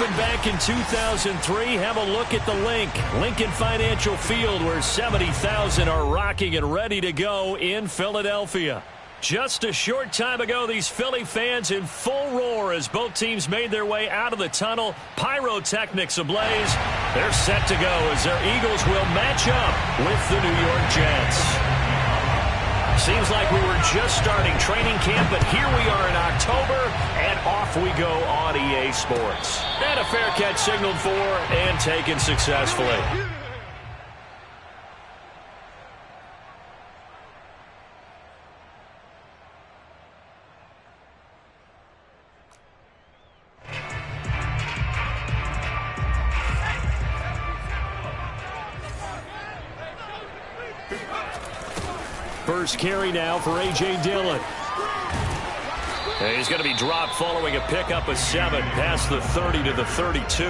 opened back in 2003. Have a look at the Lincoln Financial Field, where 70,000 are rocking and ready to go in Philadelphia. Just a short time ago, these Philly fans in full roar as both teams made their way out of the tunnel. Pyrotechnics ablaze. They're set to go as their Eagles will match up with the New York Jets. Seems like we were just starting training camp, but here we are in October, and off we go on EA Sports. And a fair catch signaled for and taken successfully. First carry now for A.J. Dillon. And he's going to be dropped following a pickup of 7 past the 30 to the 32.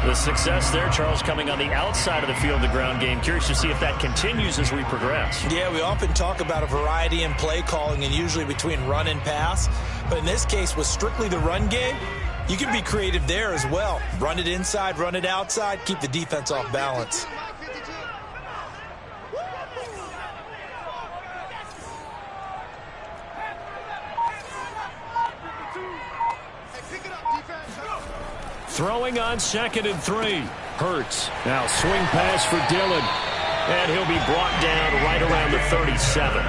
The success there, Charles, coming on the outside of the field, the ground game. Curious to see if that continues as we progress. Yeah, we often talk about a variety in play calling and usually between run and pass. But in this case, with strictly the run game, you can be creative there as well. Run it inside, run it outside, keep the defense off balance. Throwing on 2nd and 3. Hurts. Now swing pass for Dillon. And he'll be brought down right around the 37.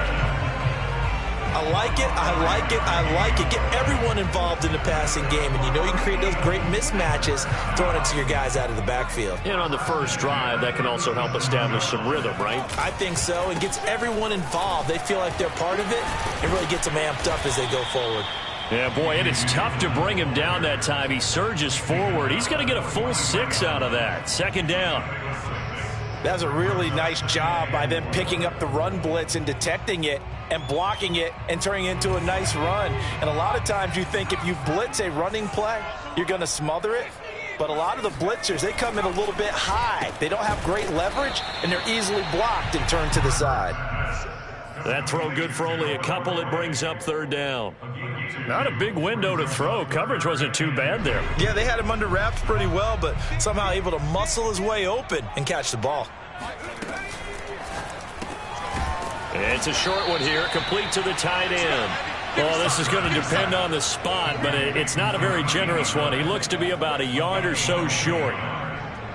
I like it, I like it, I like it. Get everyone involved in the passing game. And you know you can create those great mismatches throwing it to your guys out of the backfield. And on the first drive, that can also help establish some rhythm, right? I think so. It gets everyone involved. They feel like they're part of it. It really gets them amped up as they go forward. Yeah, boy, and it's tough to bring him down that time. He surges forward. He's going to get a full 6 out of that. 2nd down. That was a really nice job by them picking up the run blitz and detecting it and blocking it and turning it into a nice run. And a lot of times you think if you blitz a running play, you're going to smother it. But a lot of the blitzers, they come in a little bit high. They don't have great leverage, and they're easily blocked and turned to the side. That throw good for only a couple. It brings up 3rd down. Not a big window to throw. Coverage wasn't too bad there. Yeah, they had him under wraps pretty well, but somehow able to muscle his way open and catch the ball. It's a short one here, complete to the tight end. Well, this is going to depend on the spot, but it's not a very generous one. He looks to be about a yard or so short.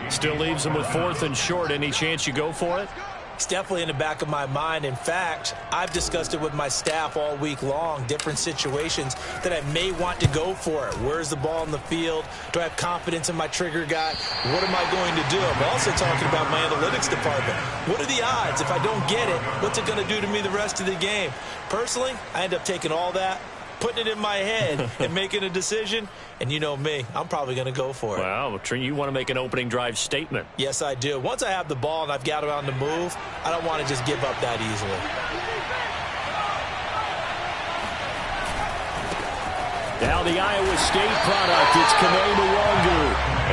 Still leaves him with 4th and short. Any chance you go for it? It's definitely in the back of my mind. In fact, I've discussed it with my staff all week long, different situations that I may want to go for it. Where's the ball in the field? Do I have confidence in my trigger guy? What am I going to do? I'm also talking about my analytics department. What are the odds? If I don't get it, what's it going to do to me the rest of the game? Personally, I end up taking all that, putting it in my head and making a decision. And you know me, I'm probably going to go for it. Wow, you want to make an opening drive statement. Yes, I do. Once I have the ball and I've got it on the move, I don't want to just give up that easily. Now the Iowa State product, it's Kene Nwangu.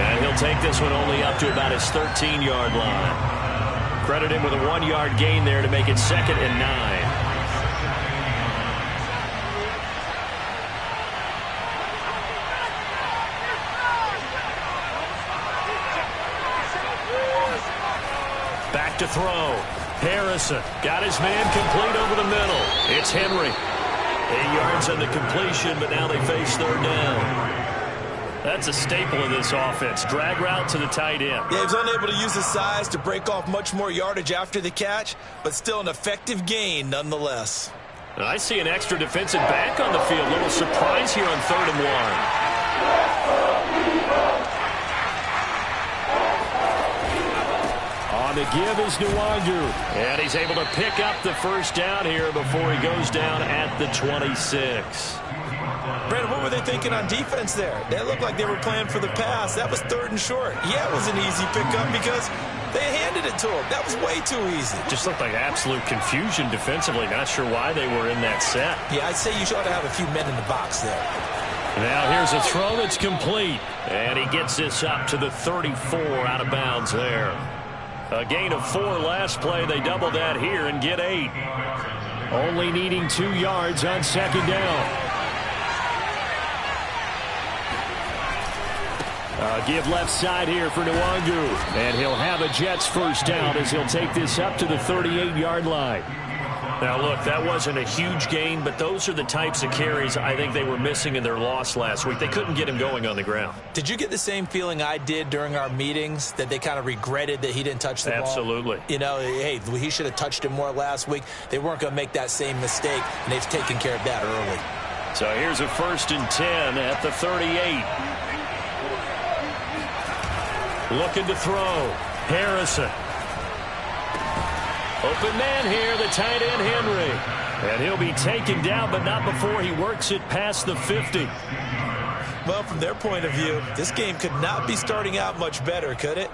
And he'll take this one only up to about his 13-yard line. Credit him with a 1-yard gain there to make it 2nd and 9. Back to throw. Harrison got his man complete over the middle. It's Henry. 8 yards on the completion, but now they face 3rd down. That's a staple of this offense. Drag route to the tight end. Yeah, he was unable to use his size to break off much more yardage after the catch, but still an effective gain nonetheless. And I see an extra defensive back on the field. Little surprise here on 3rd and 1. On the give is Nwangu. And he's able to pick up the 1st down here before he goes down at the 26. Brandon, what were they thinking on defense there? They looked like they were playing for the pass. That was 3rd and short. Yeah, it was an easy pickup because they handed it to him. That was way too easy. Just looked like absolute confusion defensively. Not sure why they were in that set. Yeah, I'd say you ought to have a few men in the box there. Now here's a throw that's complete. And he gets this up to the 34 out of bounds there. A gain of 4 last play. They double that here and get 8. Only needing 2 yards on 2nd down. Give left side here for Nwangu. And he'll have a Jets first down as he'll take this up to the 38-yard line. Now, look, that wasn't a huge gain, but those are the types of carries I think they were missing in their loss last week. They couldn't get him going on the ground. Did you get the same feeling I did during our meetings, that they kind of regretted that he didn't touch the ball? Absolutely. You know, hey, he should have touched it more last week. They weren't going to make that same mistake, and they've taken care of that early. So here's a 1st and 10 at the 38. Looking to throw. Harrison. Open man here, the tight end Henry. And he'll be taken down, but not before he works it past the 50. Well, from their point of view, this game could not be starting out much better, could it?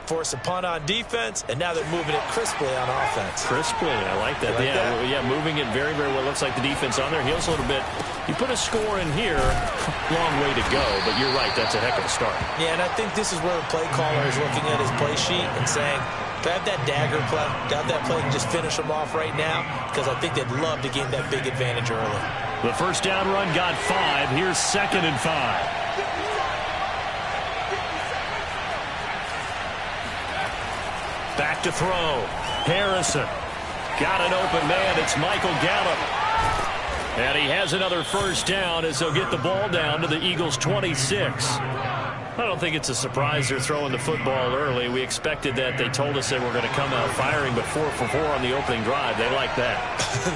Force a punt on defense, and now they're moving it crisply on offense. Crisply, I like that. Yeah, moving it very, very well. Looks like the defense on their heels a little bit. You put a score in here, long way to go, but you're right, that's a heck of a start. Yeah, and I think this is where the play caller is looking at his play sheet and saying, do I have that dagger play? Do I have that play and just finish them off right now? Because I think they'd love to gain that big advantage early. The first down run got 5. Here's 2nd and 5. Back to throw. Harrison. Got an open man. It's Michael Gallup. And he has another first down as they'll get the ball down to the Eagles' 26. I don't think it's a surprise they're throwing the football early. We expected that. They told us they were going to come out firing, but 4 for 4 on the opening drive. They like that.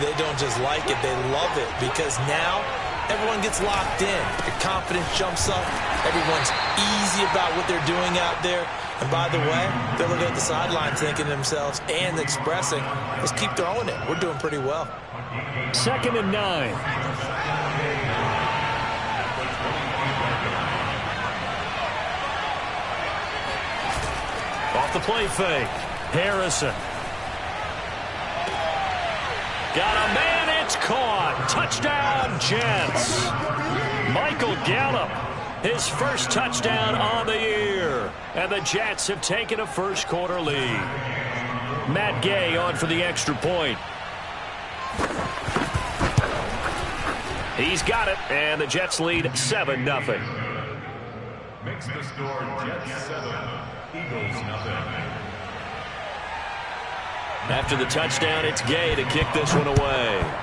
They don't just like it. They love it, because now everyone gets locked in. Your confidence jumps up. Everyone's easy about what they're doing out there. And by the way, they're looking at the sideline thinking to themselves and expressing, let's keep throwing it. We're doing pretty well. 2nd and 9. Off the play fake. Harrison. Got a man. It's caught. Touchdown, Jets. Michael Gallup. His first touchdown on the year. And the Jets have taken a first quarter lead. Matt Gay on for the extra point. He's got it. And the Jets lead 7-0. Makes the score Jets 7, Eagles nothing. After the touchdown, it's Gay to kick this one away.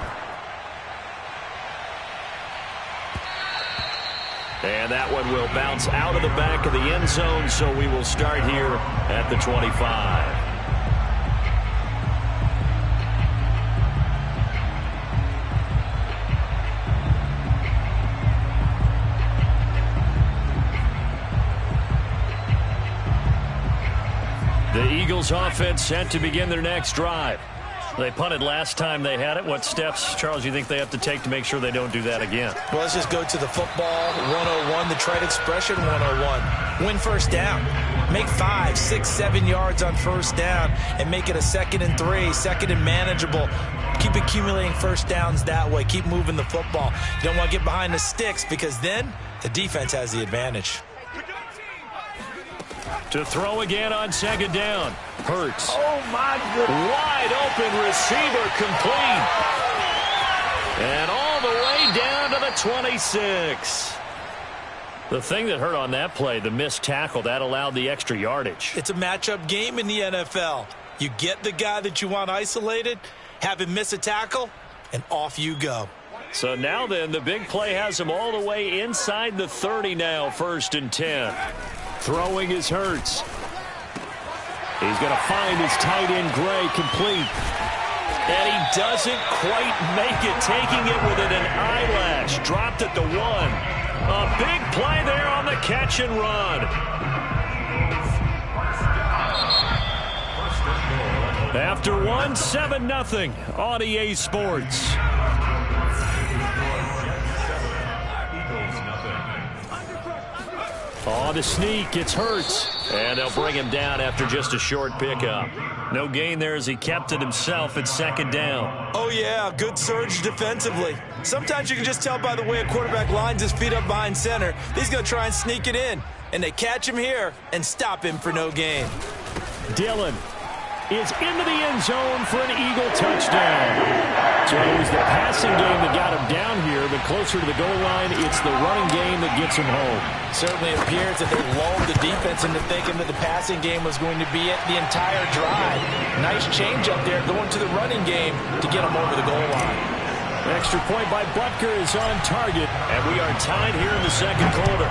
And that one will bounce out of the back of the end zone, so we will start here at the 25. The Eagles offense set to begin their next drive. They punted last time they had it. What steps, Charles, you think they have to take to make sure they don't do that again? Well, let's just go to the football 101, the trite expression 101. Win first down. Make 5, 6, 7 yards on first down and make it a 2nd and 3, 2nd and manageable. Keep accumulating first downs that way. Keep moving the football. You don't want to get behind the sticks, because then the defense has the advantage. To throw again on 2nd down. Hurts. Oh, my goodness. Wide open receiver, complete. And all the way down to the 26. The thing that hurt on that play, the missed tackle, that allowed the extra yardage. It's a matchup game in the NFL. You get the guy that you want isolated, have him miss a tackle, and off you go. So now then, the big play has him all the way inside the 30 now, 1st and 10. Throwing is Hurts. He's going to find his tight end Gray, complete. And he doesn't quite make it, taking it within an eyelash. Dropped at the 1. A big play there on the catch and run. After 1, 7-0 on EA Sports. On the sneak, it's Hurts. And they'll bring him down after just a short pickup. No gain there as he kept it himself at 2nd down. Oh, yeah, good surge defensively. Sometimes you can just tell by the way a quarterback lines his feet up behind center. He's going to try and sneak it in. And they catch him here and stop him for no gain. Dillon is into the end zone for an Eagle touchdown. So it was the passing game that got him down here, but closer to the goal line, it's the running game that gets him home. Certainly appears that they lulled the defense into thinking that the passing game was going to be it the entire drive. Nice change up there going to the running game to get him over the goal line. Extra point by Butker is on target, and we are tied here in the second quarter.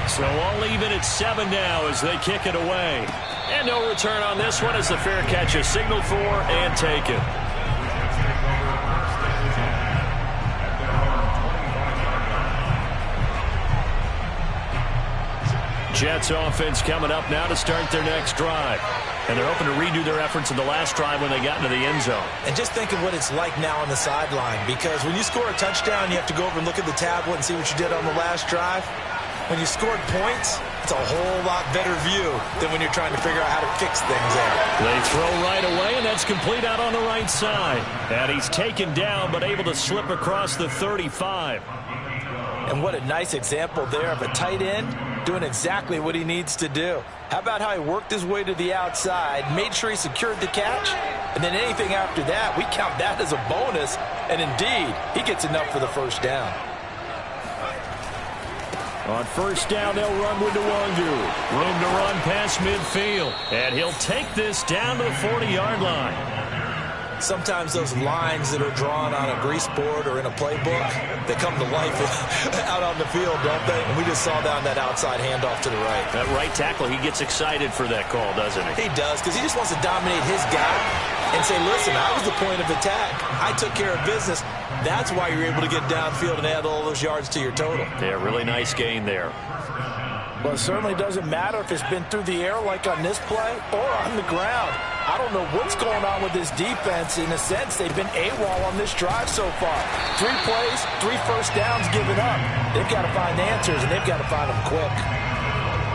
So all even at 7 now as they kick it away. And no return on this one as the fair catch is signaled for and taken. Jets offense coming up now to start their next drive. And they're hoping to redo their efforts in the last drive when they got into the end zone. And just think of what it's like now on the sideline, because when you score a touchdown, you have to go over and look at the tablet and see what you did on the last drive. When you scored points, it's a whole lot better view than when you're trying to figure out how to fix things there. They throw right away, and that's complete out on the right side. And he's taken down, but able to slip across the 35. And what a nice example there of a tight end doing exactly what he needs to do. How about how he worked his way to the outside, made sure he secured the catch, and then anything after that, we count that as a bonus. And indeed, he gets enough for the first down. On first down, they'll run with Nwangu. Room to run past midfield. And he'll take this down to the 40-yard line. Sometimes those lines that are drawn on a grease board or in a playbook, they come to life out on the field, don't they? And we just saw down that outside handoff to the right. That right tackle, he gets excited for that call, doesn't he? He does, because he just wants to dominate his guy and say, listen, I was the point of attack. I took care of business. That's why you're able to get downfield and add all those yards to your total. Yeah, really nice gain there. Well, it certainly doesn't matter if it's been through the air like on this play or on the ground. I don't know what's going on with this defense. In a sense, they've been AWOL on this drive so far. 3 plays, 3 first downs given up. They've got to find answers, and they've got to find them quick.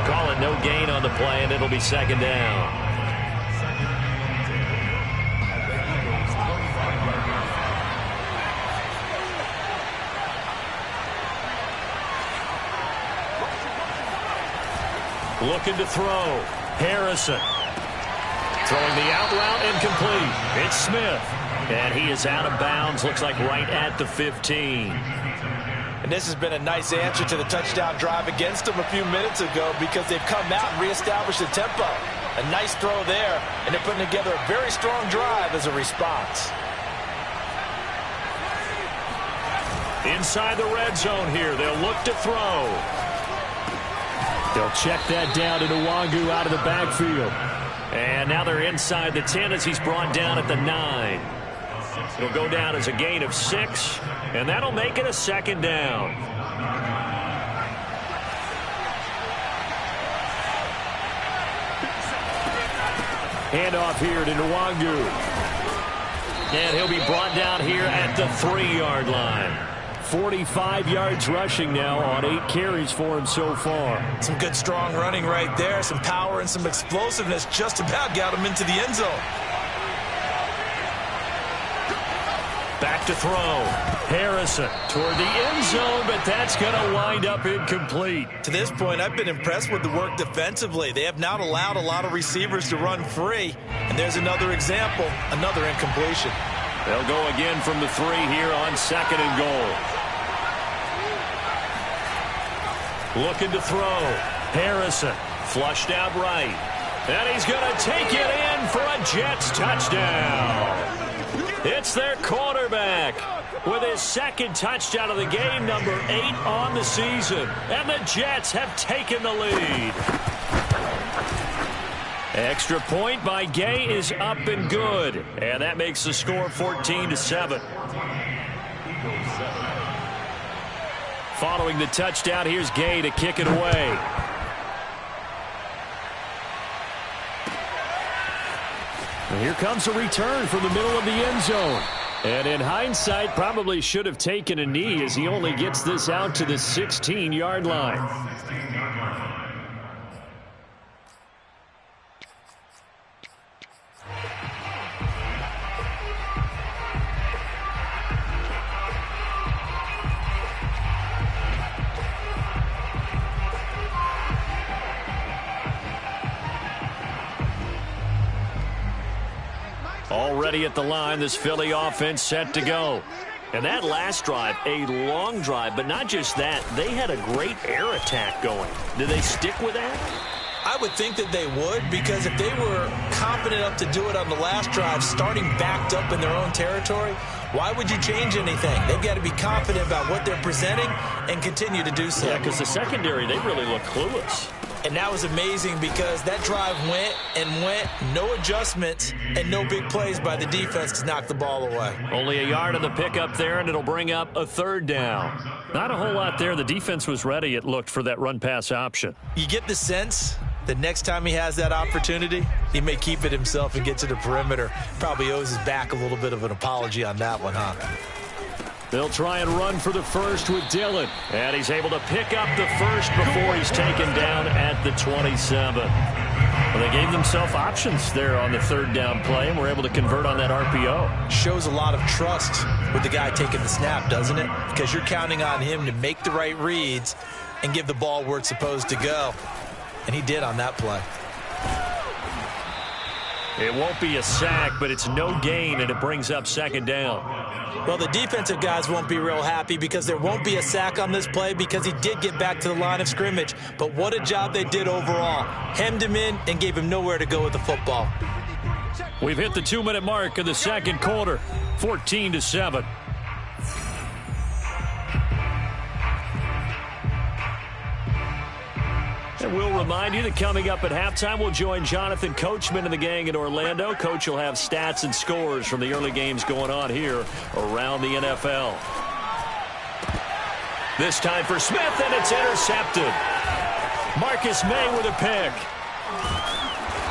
Call it no gain on the play, and it'll be second down. Looking to throw. Harrison. Throwing the out route incomplete. It's Smith. And he is out of bounds. Looks like right at the 15. And this has been a nice answer to the touchdown drive against them a few minutes ago, because they've come out and reestablished the tempo. A nice throw there, and they're putting together a very strong drive as a response. Inside the red zone here. They'll look to throw. They'll check that down to Nwangu out of the backfield. And now they're inside the 10 as he's brought down at the 9. It'll go down as a gain of 6, and that'll make it a second down. Handoff here to Nwangu. And he'll be brought down here at the 3-yard line. 45 yards rushing now on 8 carries for him so far. Some good strong running right there. Some power and some explosiveness just about got him into the end zone. Back to throw. Harrison toward the end zone, but that's going to wind up incomplete. To this point, I've been impressed with the work defensively. They have not allowed a lot of receivers to run free. And there's another example, another incompletion. They'll go again from the 3 here on second and goal. Looking to throw. Harrison flushed out right. And he's going to take it in for a Jets touchdown. It's their quarterback with his second touchdown of the game, number 8 on the season. And the Jets have taken the lead. Extra point by Gay is up and good. And that makes the score 14-7. Following the touchdown, here's Gay to kick it away. And here comes a return from the middle of the end zone. And in hindsight, probably should have taken a knee as he only gets this out to the 16-yard line. Already at the line, this Philly offense set to go. And that last drive, a long drive, but not just that. They had a great air attack going. Do they stick with that? I would think that they would, because if they were confident enough to do it on the last drive, starting backed up in their own territory, why would you change anything? They've got to be confident about what they're presenting and continue to do so. Yeah, because the secondary, they really look clueless. And that was amazing because that drive went and went, no adjustments and no big plays by the defense to knock the ball away. Only a yard on the pickup there, and it'll bring up a third down. Not a whole lot there. The defense was ready, it looked, for that run-pass option. You get the sense the next time he has that opportunity, he may keep it himself and get to the perimeter. Probably owes his back a little bit of an apology on that one, huh? They'll try and run for the first with Dillon. And he's able to pick up the first before he's taken down at the 27. Well, they gave themselves options there on the third down play and were able to convert on that RPO. Shows a lot of trust with the guy taking the snap, doesn't it? Because you're counting on him to make the right reads and give the ball where it's supposed to go. And he did on that play. It won't be a sack, but it's no gain, and it brings up second down. Well, the defensive guys won't be real happy because there won't be a sack on this play because he did get back to the line of scrimmage. But what a job they did overall. Hemmed him in and gave him nowhere to go with the football. We've hit the 2-minute mark of the second quarter, 14-7. And we'll remind you that coming up at halftime, we'll join Jonathan Coachman and the gang in Orlando. Coach will have stats and scores from the early games going on here around the NFL. This time for Smith, and it's intercepted. Marcus May with a pick.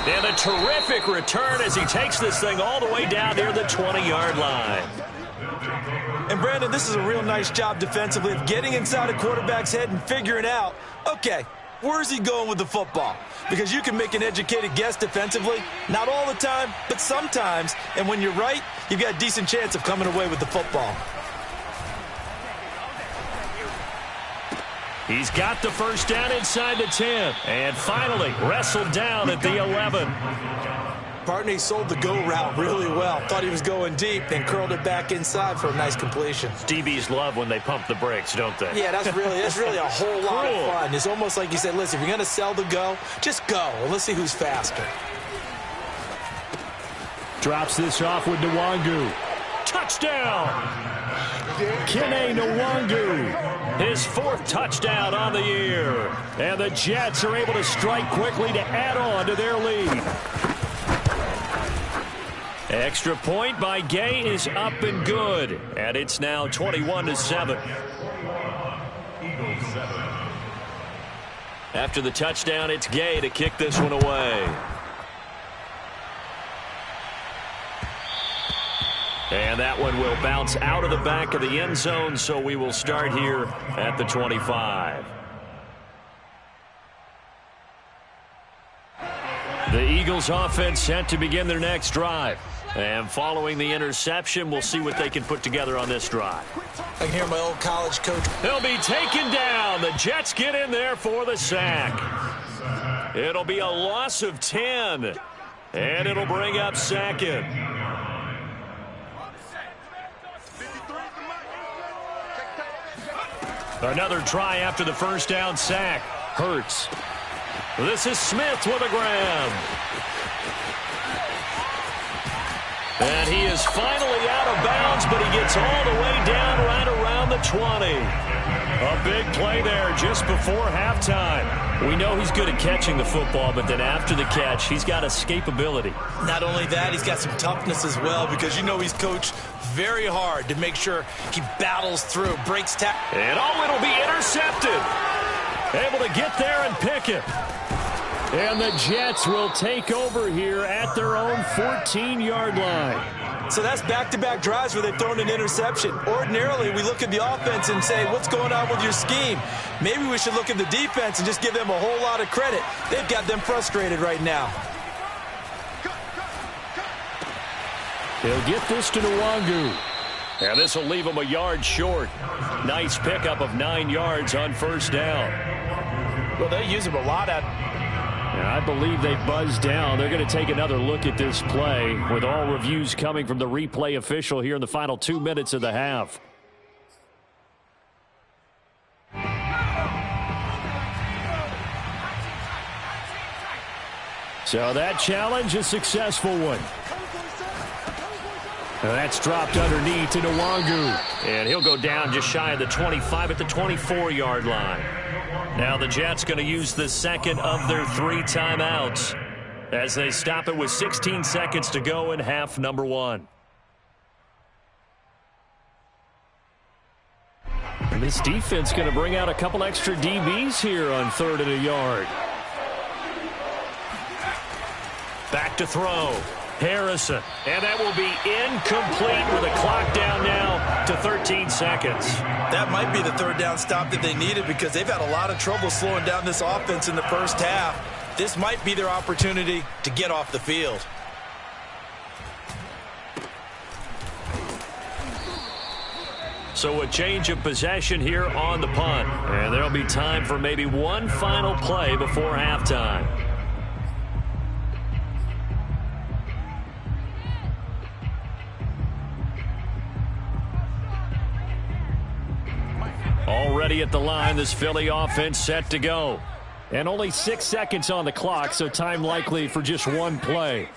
And a terrific return as he takes this thing all the way down near the 20-yard line. And, Brandon, this is a real nice job defensively of getting inside a quarterback's head and figuring out, okay, where's he going with the football? Because you can make an educated guess defensively. Not all the time, but sometimes. And when you're right, you've got a decent chance of coming away with the football. He's got the first down inside the 10. And finally wrestled down at the 11. Partner, he sold the go route really well. Thought he was going deep, then curled it back inside for a nice completion. DBs love when they pump the brakes, don't they? Yeah, that's really a whole lot of fun. It's almost like you said, listen, if you're going to sell the go, just go. And let's see who's faster. Drops this off with Nwangu. Touchdown! Kene Nwangu. His fourth touchdown on the year. And the Jets are able to strike quickly to add on to their lead. Extra point by Gay is up and good. And it's now 21-7. After the touchdown, it's Gay to kick this one away. And that one will bounce out of the back of the end zone, so we will start here at the 25. The Eagles offense set to begin their next drive. And following the interception, we'll see what they can put together on this drive. I can hear my old college coach. He'll be taken down. The Jets get in there for the sack. It'll be a loss of 10. And it'll bring up second. Another try after the first down sack. Hurts. This is Smith with a grab. And he is finally out of bounds, but he gets all the way down right around the 20. A big play there just before halftime. We know he's good at catching the football, but then after the catch, he's got escapability. Not only that, he's got some toughness as well, because you know he's coached very hard to make sure he battles through, breaks tackles. And it'll be intercepted. Able to get there and pick it. And the Jets will take over here at their own 14-yard line. So that's back-to-back drives where they've thrown an interception. Ordinarily, we look at the offense and say, what's going on with your scheme? Maybe we should look at the defense and just give them a whole lot of credit. They've got them frustrated right now. He'll get this to Nwangu. And this will leave him a yard short. Nice pickup of 9 yards on first down. Well, they use him a lot at. I believe they buzzed down. They're going to take another look at this play with all reviews coming from the replay official here in the final 2 minutes of the half. So that challenge, a successful one. That's dropped underneath to Nwangu. And he'll go down just shy of the 25 at the 24-yard line. Now the Jets going to use the second of their 3 timeouts as they stop it with 16 seconds to go in half number 1. And this defense going to bring out a couple extra DBs here on 3rd and a yard. Back to throw. Harrison. And that will be incomplete with a clock down now to 13 seconds. That might be the 3rd down stop that they needed because they've had a lot of trouble slowing down this offense in the first half. This might be their opportunity to get off the field. So a change of possession here on the punt. And there'll be time for maybe one final play before halftime. Already at the line, this Philly offense set to go. And only 6 seconds on the clock, so time likely for just one play.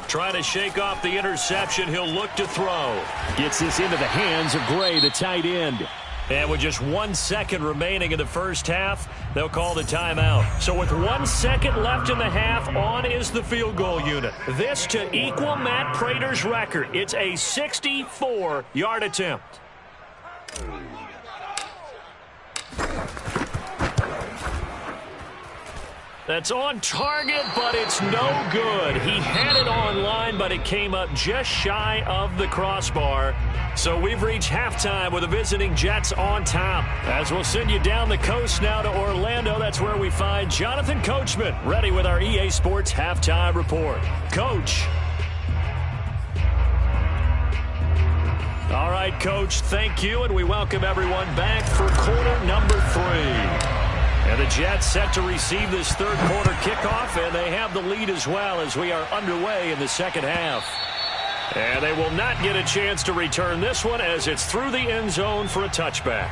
Trying to shake off the interception, he'll look to throw. Gets this into the hands of Gray, the tight end. And with just 1 second remaining in the first half, they'll call the timeout. So with 1 second left in the half, on is the field goal unit. This to equal Matt Prater's record. It's a 64-yard attempt. That's on target, but it's no good. He had it on line, but it came up just shy of the crossbar. So we've reached halftime with the visiting Jets on top. As we'll send you down the coast now to Orlando, that's where we find Jonathan Coachman, ready with our EA Sports Halftime Report. Coach. All right, Coach, thank you, and we welcome everyone back for quarter number 3. And the Jets set to receive this third quarter kickoff, and they have the lead as well as we are underway in the second half. And they will not get a chance to return this one as it's through the end zone for a touchback.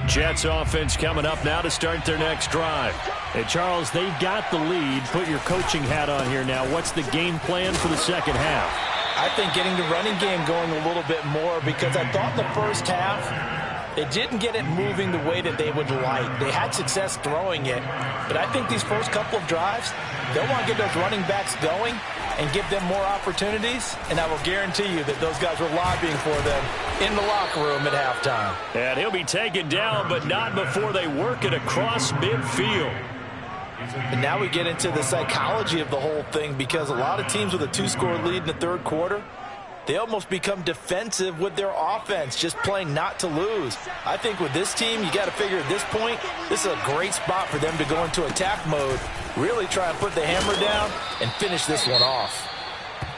Jets offense coming up now to start their next drive. Hey, Charles, they've got the lead. Put your coaching hat on here now. What's the game plan for the second half? I think getting the running game going a little bit more because I thought the first half, it didn't get it moving the way that they would like. They had success throwing it, but I think these first couple of drives, they'll want to get those running backs going and give them more opportunities, and I will guarantee you that those guys were lobbying for them in the locker room at halftime. And he'll be taken down, but not before they work it across midfield. And now we get into the psychology of the whole thing because a lot of teams with a 2-score lead in the third quarter, they almost become defensive with their offense, just playing not to lose. I think with this team, you got to figure at this point, this is a great spot for them to go into attack mode, really try and put the hammer down and finish this one off.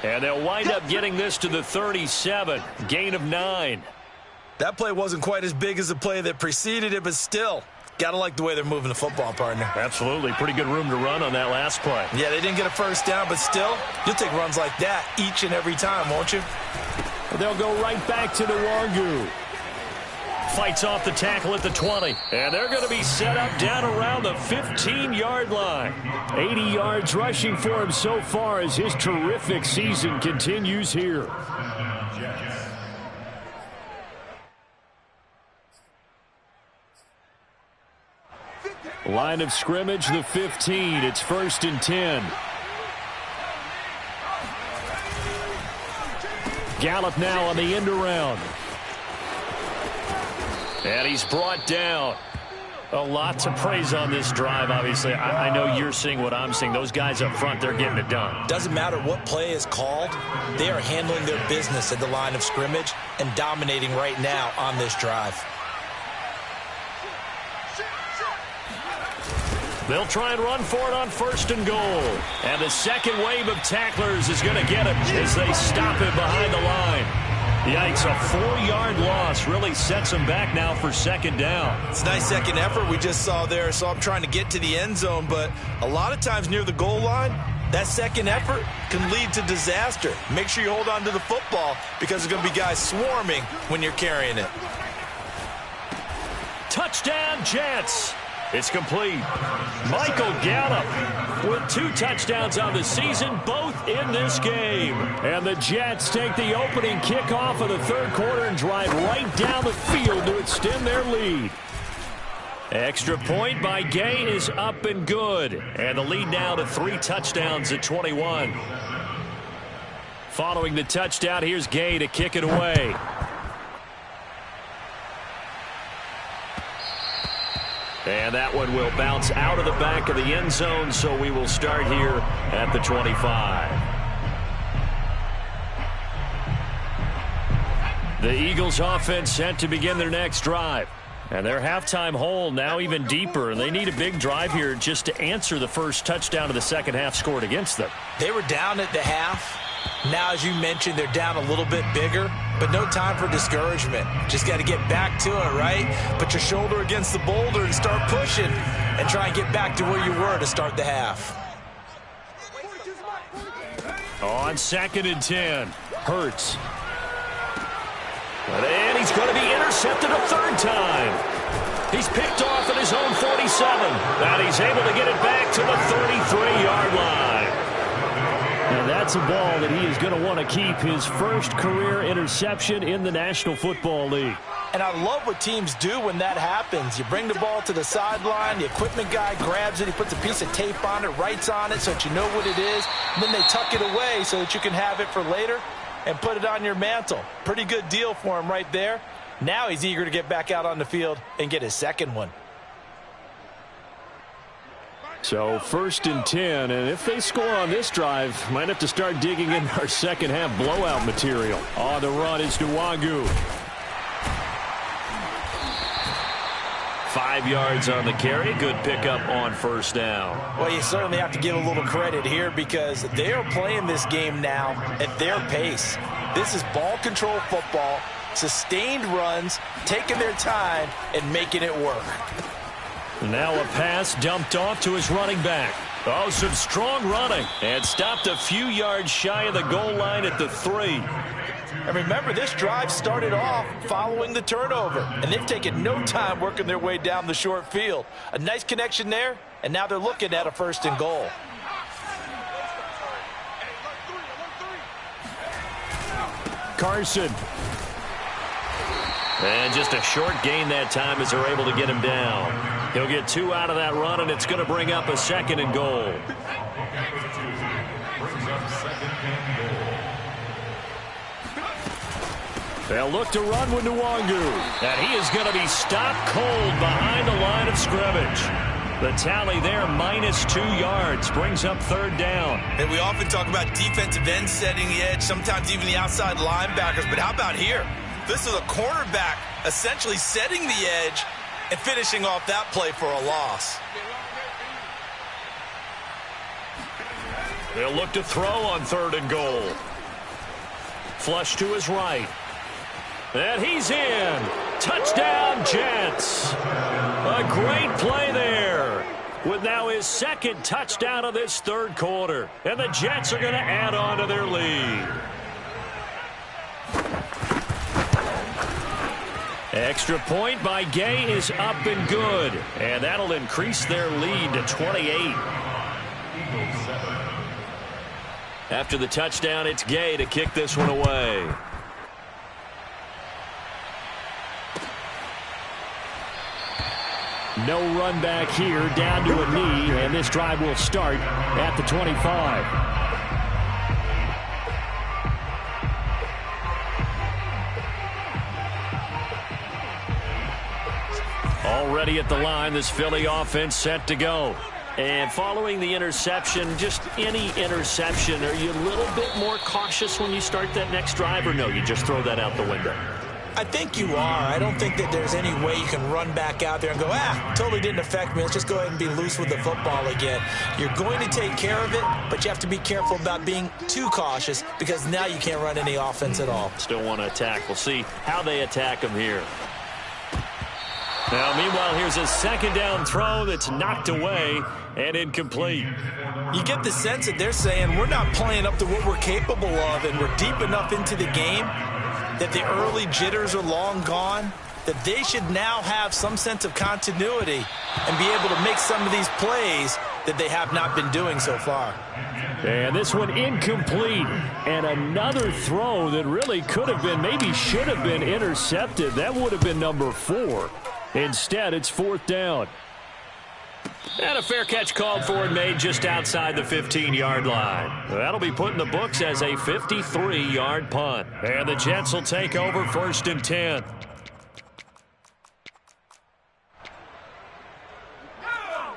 And they'll wind up getting this to the 37, gain of 9. That play wasn't quite as big as the play that preceded it, but still, got to like the way they're moving the football, partner. Absolutely. Pretty good room to run on that last play. Yeah, they didn't get a first down, but still, you'll take runs like that each and every time, won't you? They'll go right back to Nwangu. Fights off the tackle at the 20. And they're going to be set up down around the 15-yard line. 80 yards rushing for him so far as his terrific season continues here. Line of scrimmage, the 15. It's 1st and 10. Gallup now on the end around. And he's brought down. A lot to praise on this drive, obviously. I know you're seeing what I'm seeing. Those guys up front, they're getting it done. Doesn't matter what play is called. They are handling their business at the line of scrimmage and dominating right now on this drive. They'll try and run for it on 1st and goal. And the second wave of tacklers is going to get it as they stop it behind the line. Yikes, a 4-yard loss really sets them back now for second down. It's a nice second effort we just saw there, so I'm trying to get to the end zone, but a lot of times near the goal line, that second effort can lead to disaster. Make sure you hold on to the football because there's going to be guys swarming when you're carrying it. Touchdown, Jets. It's complete. Michael Gallup with 2 touchdowns on the season, both in this game. And the Jets take the opening kickoff of the third quarter and drive right down the field to extend their lead. Extra point by Gay is up and good. And the lead now to 3 touchdowns at 21. Following the touchdown, here's Gay to kick it away. And that one will bounce out of the back of the end zone, so we will start here at the 25. The Eagles offense set to begin their next drive. And their halftime hole now even deeper, and they need a big drive here just to answer the first touchdown of the second half scored against them. They were down at the half. Now, as you mentioned, they're down a little bit bigger, but no time for discouragement. Just got to get back to it, right? Put your shoulder against the boulder and start pushing and try and get back to where you were to start the half. On 2nd and 10, Hurts. And he's going to be intercepted a third time. He's picked off at his own 47, and he's able to get it back to the 33-yard line. And that's a ball that he is going to want to keep, his first career interception in the National Football League. And I love what teams do when that happens. You bring the ball to the sideline, the equipment guy grabs it, he puts a piece of tape on it, writes on it so that you know what it is, and then they tuck it away so that you can have it for later and put it on your mantle. Pretty good deal for him right there. Now he's eager to get back out on the field and get his second one. So 1st and 10, and if they score on this drive, might have to start digging in our second half blowout material. On the run is Nwangu. 5 yards on the carry. Good pickup on first down. Well, you certainly have to give a little credit here because they are playing this game now at their pace. This is ball control football, sustained runs, taking their time, and making it work. Now a pass dumped off to his running back. Oh, some strong running. And stopped a few yards shy of the goal line at the 3. And remember, this drive started off following the turnover. And they've taken no time working their way down the short field. A nice connection there, and now they're looking at a 1st and goal. Carson. And just a short gain that time as they're able to get him down. He'll get 2 out of that run, and it's going to bring up a 2nd and goal. They'll look to run with Nwangu. And he is going to be stopped cold behind the line of scrimmage. The tally there, -2 yards, brings up 3rd down. And we often talk about defensive ends setting the edge, sometimes even the outside linebackers. But how about here? This is a cornerback essentially setting the edge and finishing off that play for a loss. They'll look to throw on 3rd and goal. Flush to his right. And he's in. Touchdown, Jets. A great play there. With now his 2nd touchdown of this 3rd quarter. And the Jets are going to add on to their lead. Extra point by Gay is up and good. And that'll increase their lead to 28. After the touchdown, it's Gay to kick this one away. No run back here, down to a knee, and this drive will start at the 25. Already at the line, this Philly offense set to go. And following the interception, just any interception, are you a little bit more cautious when you start that next drive, or no, you just throw that out the window? I think you are. I don't think that there's any way you can run back out there and go, totally didn't affect me. Let's just go ahead and be loose with the football again. You're going to take care of it, but you have to be careful about being too cautious because now you can't run any offense at all. Still want to attack. We'll see how they attack him here. Now, meanwhile, here's a second down throw that's knocked away and incomplete. You get the sense that they're saying we're not playing up to what we're capable of, and we're deep enough into the game that the early jitters are long gone, that they should now have some sense of continuity and be able to make some of these plays that they have not been doing so far. And this one incomplete. And another throw that really could have been, maybe should have been intercepted. That would have been number 4. Instead, it's 4th down. And a fair catch called for and made just outside the 15-yard line. That'll be put in the books as a 53-yard punt. And the Jets will take over 1st and 10.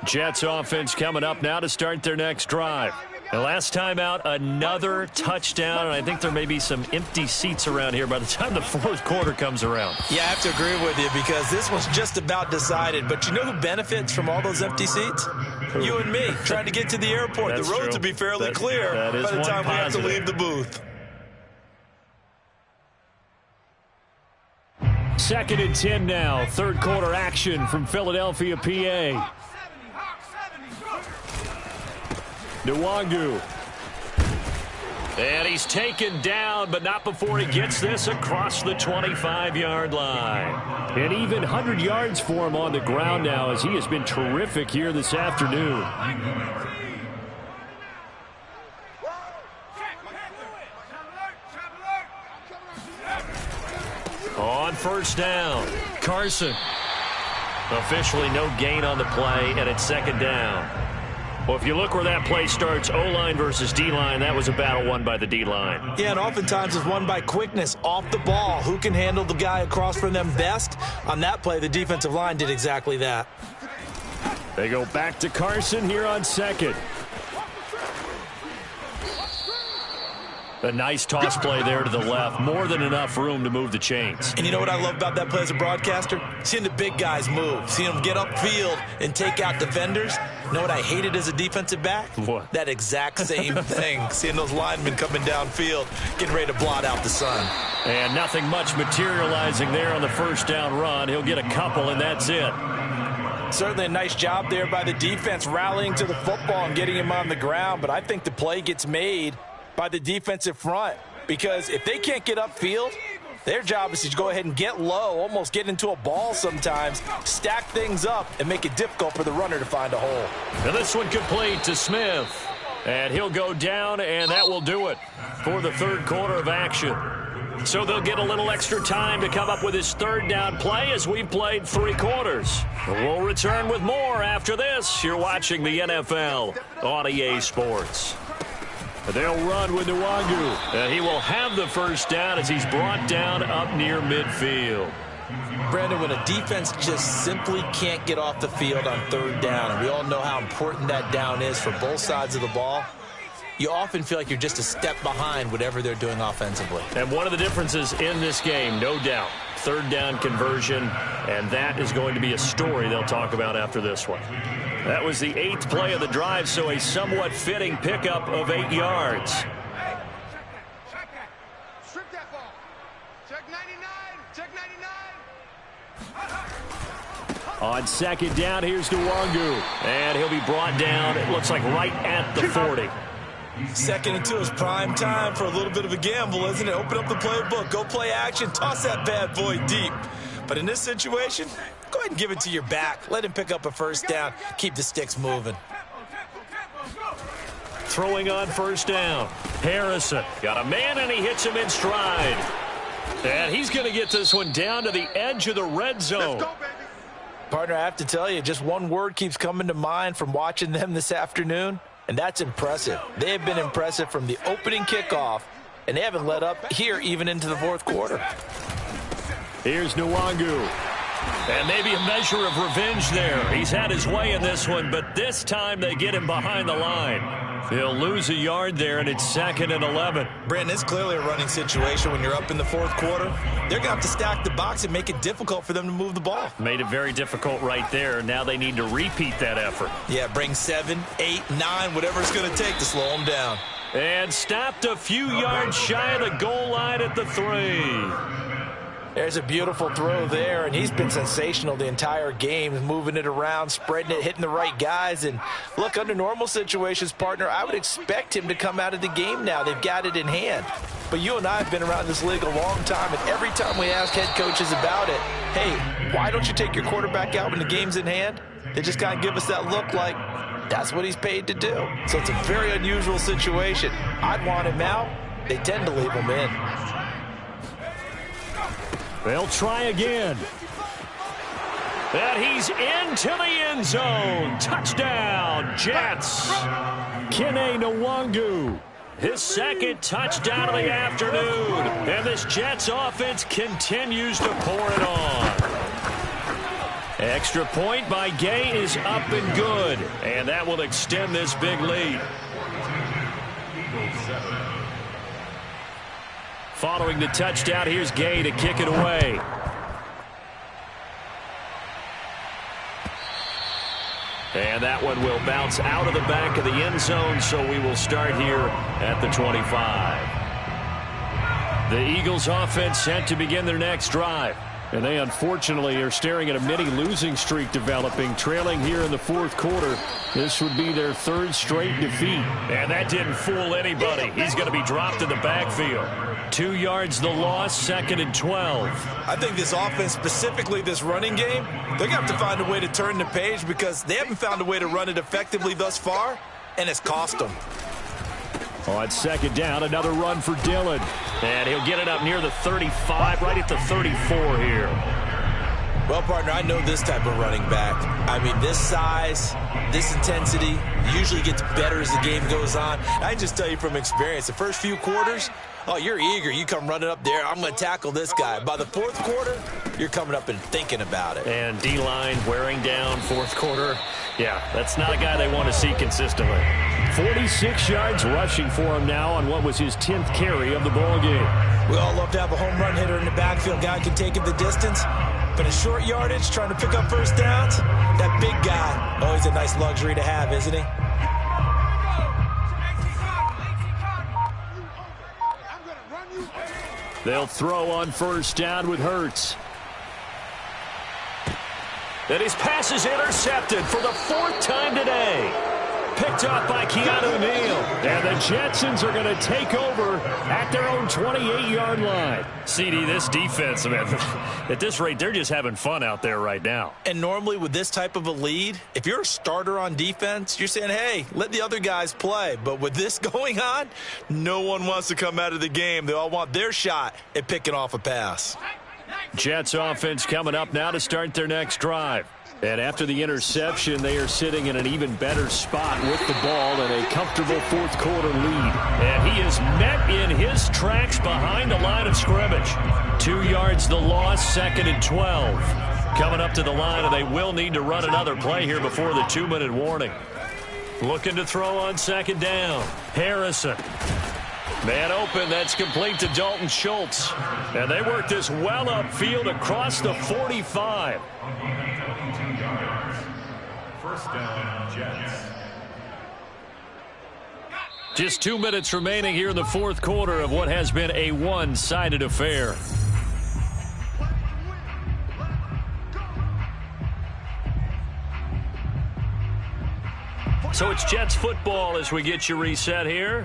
Jets offense coming up now to start their next drive. The last time out, another touchdown, and I think there may be some empty seats around here by the time the 4th quarter comes around. Yeah, I have to agree with you because this one's just about decided. But you know who benefits from all those empty seats? You and me, trying to get to the airport. That's the roads true. will be fairly clear by the time we have to leave the booth. 2nd and 10 now, 3rd quarter action from Philadelphia, PA. Nwangu. And he's taken down, but not before he gets this across the 25-yard line. And even 100 yards for him on the ground now as he has been terrific here this afternoon. On 1st down, Carson. Officially no gain on the play, and it's 2nd down. Well, if you look where that play starts, O-line versus D-line, that was a battle won by the D-line. Yeah, and oftentimes it's won by quickness off the ball. Who can handle the guy across from them best? On that play, the defensive line did exactly that. They go back to Carson here on 2nd. A nice toss play there to the left. More than enough room to move the chains. And you know what I love about that play as a broadcaster? Seeing the big guys move. Seeing them get upfield and take out defenders. You know what I hated as a defensive back? What? That exact same thing. Seeing those linemen coming downfield, getting ready to blot out the sun. And nothing much materializing there on the 1st down run. He'll get a couple, and that's it. Certainly a nice job there by the defense rallying to the football and getting him on the ground. But I think the play gets made by the defensive front, because if they can't get upfield, their job is to go ahead and get low, almost get into a ball sometimes, stack things up, and make it difficult for the runner to find a hole. And this one complete to Smith. And he'll go down, and that will do it for the 3rd quarter of action. So they'll get a little extra time to come up with his 3rd down play as we've played 3 quarters. We'll return with more after this. You're watching the NFL on EA Sports. They'll run with Nwangu. And he will have the 1st down as he's brought down up near midfield. Brandon, when a defense just simply can't get off the field on 3rd down, and we all know how important that down is for both sides of the ball, you often feel like you're just a step behind whatever they're doing offensively. And one of the differences in this game, no doubt, 3rd down conversion, and that is going to be a story they'll talk about after this one. That was the 8th play of the drive, so a somewhat fitting pickup of 8 yards. Check that. Strip that ball. Check 99. Check 99. On 2nd down, here's Nwangu. And he'll be brought down, it looks like right at the 40. 2nd and 2 is prime time for a little bit of a gamble, isn't it? Open up the playbook, go play action, toss that bad boy deep. But in this situation, go ahead and give it to your back. Let him pick up a 1st down. Keep the sticks moving. Throwing on 1st down. Harrison got a man, and he hits him in stride. And he's going to get this one down to the edge of the red zone. Let's go, baby. Partner, I have to tell you, just one word keeps coming to mind from watching them this afternoon, and that's impressive. They have been impressive from the opening kickoff, and they haven't let up here even into the 4th quarter. Here's Nwangu. And maybe a measure of revenge there. He's had his way in this one, but this time they get him behind the line. He'll lose a yard there, and it's 2nd and 11. Brandon, it's clearly a running situation when you're up in the 4th quarter. They're going to have to stack the box and make it difficult for them to move the ball. Made it very difficult right there. Now they need to repeat that effort. Yeah, bring 7, 8, 9, whatever it's going to take to slow them down. And stopped a few yards shy of the goal line at the 3. There's a beautiful throw there, and he's been sensational the entire game, moving it around, spreading it, hitting the right guys. And look, under normal situations, partner, I would expect him to come out of the game now. They've got it in hand. But you and I have been around this league a long time, and every time we ask head coaches about it, hey, why don't you take your quarterback out when the game's in hand? They just kind of give us that look like that's what he's paid to do. So it's a very unusual situation. I'd want him out. They tend to leave him in. They'll try again. And he's into the end zone. Touchdown, Jets. Kene Nwangu, his 2nd touchdown of the afternoon. And this Jets offense continues to pour it on. Extra point by Gay is up and good. And that will extend this big lead. Following the touchdown, here's Gay to kick it away. And that one will bounce out of the back of the end zone, so we will start here at the 25. The Eagles offense set to begin their next drive. And they unfortunately are staring at a mini losing streak developing, trailing here in the 4th quarter. This would be their 3rd straight defeat. And that didn't fool anybody. He's going to be dropped in the backfield. 2 yards the loss, 2nd and 12. I think this offense, specifically this running game, they're going to have to find a way to turn the page because they haven't found a way to run it effectively thus far, and it's cost them. On 2nd down, another run for Dillon. And he'll get it up near the 35, right at the 34 here. Well, partner, I know this type of running back. I mean, this size, this intensity usually gets better as the game goes on. I can just tell you from experience, the first few quarters, oh, you're eager. You come running up there, I'm going to tackle this guy. By the 4th quarter, you're coming up and thinking about it. And D-line wearing down 4th quarter. Yeah, that's not a guy they want to see consistently. 46 yards rushing for him now on what was his 10th carry of the ball game. We all love to have a home run hitter in the backfield. Guy can take it the distance. But in short yardage, trying to pick up first downs, that big guy, always a nice luxury to have, isn't he? They'll throw on 1st down with Hurts. And his pass is intercepted for the 4th time today. Picked off by Keanu Neal. And the Jetsons are going to take over at their own 28-yard line. CD, this defense, man, at this rate, they're just having fun out there right now. And normally with this type of a lead, if you're a starter on defense, you're saying, hey, let the other guys play. But with this going on, no one wants to come out of the game. They all want their shot at picking off a pass. Jets offense coming up now to start their next drive. And after the interception, they are sitting in an even better spot with the ball and a comfortable 4th quarter lead. And he is met in his tracks behind the line of scrimmage. 2 yards the loss, 2nd and 12. Coming up to the line, and they will need to run another play here before the 2-minute warning. Looking to throw on 2nd down. Harrison. Man open, that's complete to Dalton Schultz. And they work this well upfield across the 45. 1st down, Jets. Just 2 minutes remaining here in the 4th quarter of what has been a one-sided affair. So it's Jets football as we get you reset here.